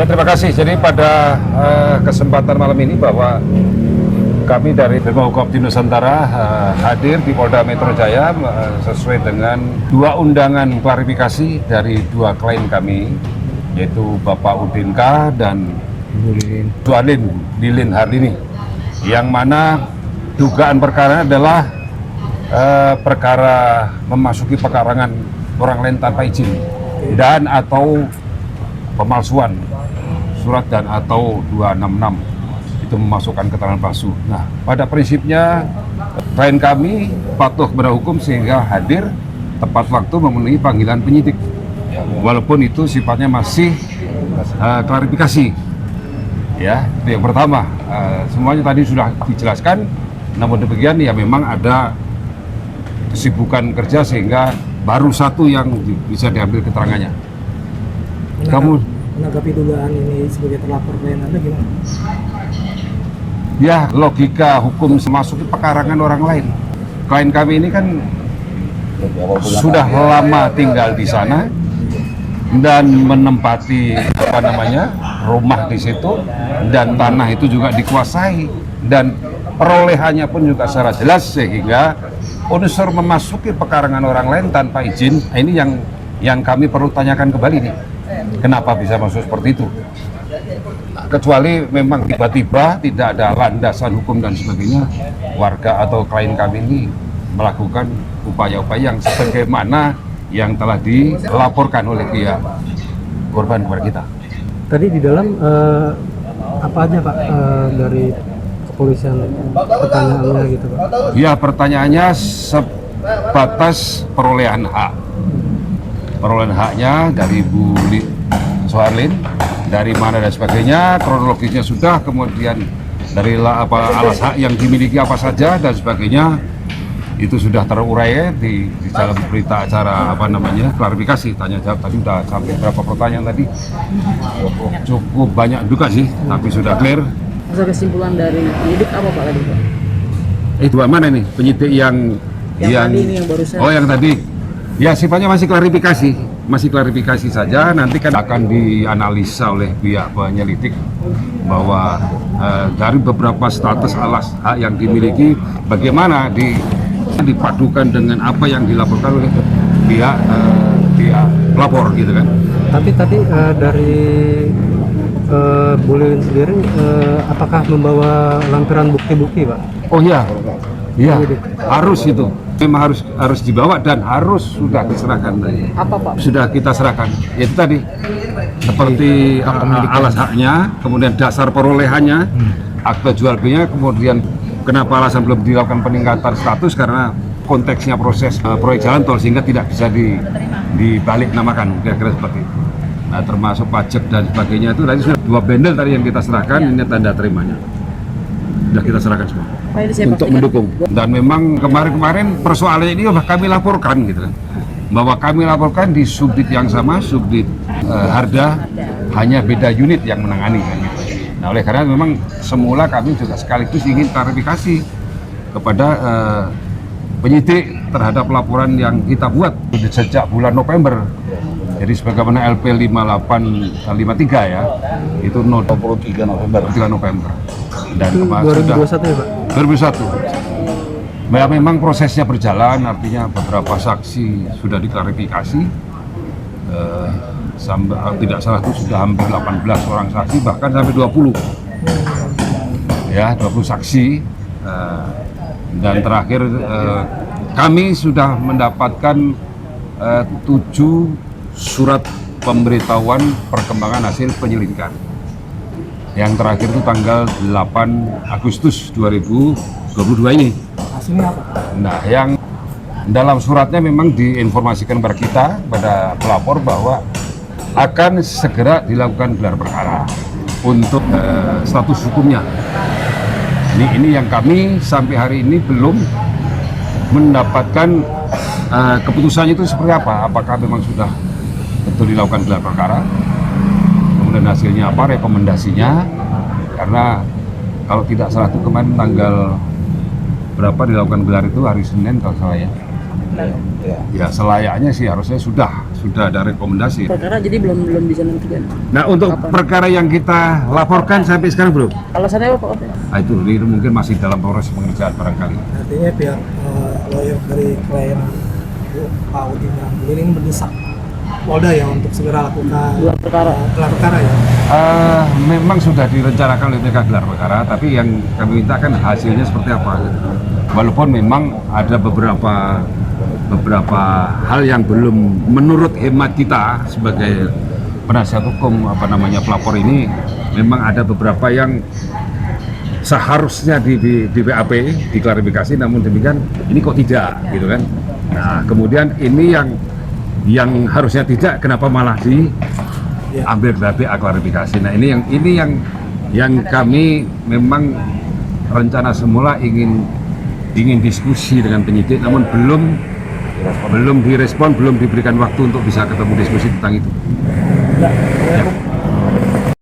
terima kasih. Jadi pada kesempatan malam ini bahwa kami dari Birmawakopti Nusantara hadir di Polda Metro Jaya sesuai dengan dua undangan klarifikasi dari dua klien kami, yaitu Bapak Udin K. dan Zualin Lilin Hardini, yang mana dugaan perkara adalah perkara memasuki pekarangan orang lain tanpa izin dan atau pemalsuan surat dan atau 266 itu memasukkan keterangan palsu. Nah, pada prinsipnya klien kami patuh kepada hukum sehingga hadir tepat waktu memenuhi panggilan penyidik, walaupun itu sifatnya masih klarifikasi. Ya, itu yang pertama. Semuanya tadi sudah dijelaskan, namun demikian ya memang ada kesibukan kerja sehingga baru satu yang bisa diambil keterangannya. Kamu menanggapi dugaan ini sebagai terlapor klien Anda gimana? Ya, logika hukum memasuki pekarangan orang lain. Klien kami ini kan sudah lama tinggal di sana dan menempati rumah di situ, dan tanah itu juga dikuasai dan perolehannya pun juga secara jelas, sehingga unsur memasuki pekarangan orang lain tanpa izin ini yang kami perlu tanyakan kembali nih. Kenapa bisa masuk seperti itu? Kecuali memang tiba-tiba tidak ada landasan hukum dan sebagainya, warga atau klien kami ini melakukan upaya-upaya yang sebagaimana yang telah dilaporkan oleh pihak korban kepada kita. Tadi di dalam apa aja Pak dari kepolisian pertanyaannya gitu Pak? Ya, pertanyaannya sebatas perolehan hak. Perolehan haknya dari Bu Zualin, dari mana dan sebagainya, kronologisnya sudah, kemudian dari alas hak yang dimiliki apa saja dan sebagainya, itu sudah terurai di dalam berita acara klarifikasi tanya jawab. Tadi sudah sampai berapa pertanyaan tadi, cukup banyak juga sih, tapi sudah clear. Masa kesimpulan dari penyidik apa Pak tadi Pak? Dua mana nih penyidik yang tadi ini yang barusan? Oh, yang tadi. Ya, sifatnya masih klarifikasi saja. Nanti kan akan dianalisa oleh pihak penyelidik bahwa dari beberapa status alas hak yang dimiliki, bagaimana dipadukan dengan apa yang dilaporkan oleh pihak pelapor gitu kan. Tapi tadi dari Bu Lilin sendiri apakah membawa lampiran bukti-bukti Pak? Oh iya, harus itu. Memang harus dibawa dan harus sudah diserahkan tadi. Apa Pak? Sudah kita serahkan. Itu tadi seperti alas haknya, kemudian dasar perolehannya, akte jual belinya, kemudian kenapa alasan belum dilakukan peningkatan status karena konteksnya proses proyek jalan tol sehingga tidak bisa dibalik namakan, kira-kira seperti itu. Nah, termasuk pajak dan sebagainya itu tadi sudah 2 bendel tadi yang kita serahkan, ini tanda terimanya. Sudah kita serahkan semua untuk mendukung. Dan memang kemarin persoalannya ini kami laporkan gitu kan, bahwa kami laporkan di subdit yang sama, subdit Harda, hanya beda unit yang menangani kan, gitu. Nah, oleh karena memang semula kami juga sekaligus ingin klarifikasi kepada penyidik terhadap laporan yang kita buat sejak bulan November. Jadi sebagaimana LP 5853 ya, itu 23 November. Dan kemarin 2021 ya Pak? 2021. Ya, memang prosesnya berjalan, artinya beberapa saksi sudah diklarifikasi. Tidak salah itu sudah hampir 18 orang saksi, bahkan sampai 20. Ya, 20 saksi. Dan terakhir kami sudah mendapatkan 7 surat pemberitahuan perkembangan hasil penyelidikan. Yang terakhir itu tanggal 8 Agustus 2022 ini. Hasilnya apa? Nah, yang dalam suratnya memang diinformasikan kepada kita, pada pelapor, bahwa akan segera dilakukan gelar perkara untuk status hukumnya. Ini yang kami sampai hari ini belum mendapatkan keputusannya itu seperti apa. Apakah memang sudah betul dilakukan gelar perkara, kemudian hasilnya apa, rekomendasinya. Karena kalau tidak salah itu kemarin tanggal berapa dilakukan gelar itu, hari Senin kalau salah ya. Ya selayaknya sih harusnya sudah ada rekomendasi. Perkara jadi belum bisa nentukan. Nah untuk perkara yang kita laporkan sampai sekarang belum? Alasannya apa Pak? Nah, itu mungkin masih dalam proses pengerjaan barangkali. Artinya pihak lawyer dari klien Pak Udin ini mendesak Polda ya untuk segera lakukan Gelar perkara. gelar perkara ya. Memang sudah direncanakan oleh PK gelar perkara, tapi yang kami minta kan hasilnya seperti apa. Gitu. Walaupun memang ada beberapa hal yang belum menurut hemat kita sebagai penasihat hukum pelapor ini, memang ada beberapa yang seharusnya di BAP diklarifikasi, namun demikian ini kok tidak gitu kan. Nah kemudian ini yang harusnya tidak, kenapa malah diambil berarti klarifikasi. Nah ini yang kami memang rencana semula ingin diskusi dengan penyidik, namun belum direspon, belum diberikan waktu untuk bisa ketemu diskusi tentang itu. Ya.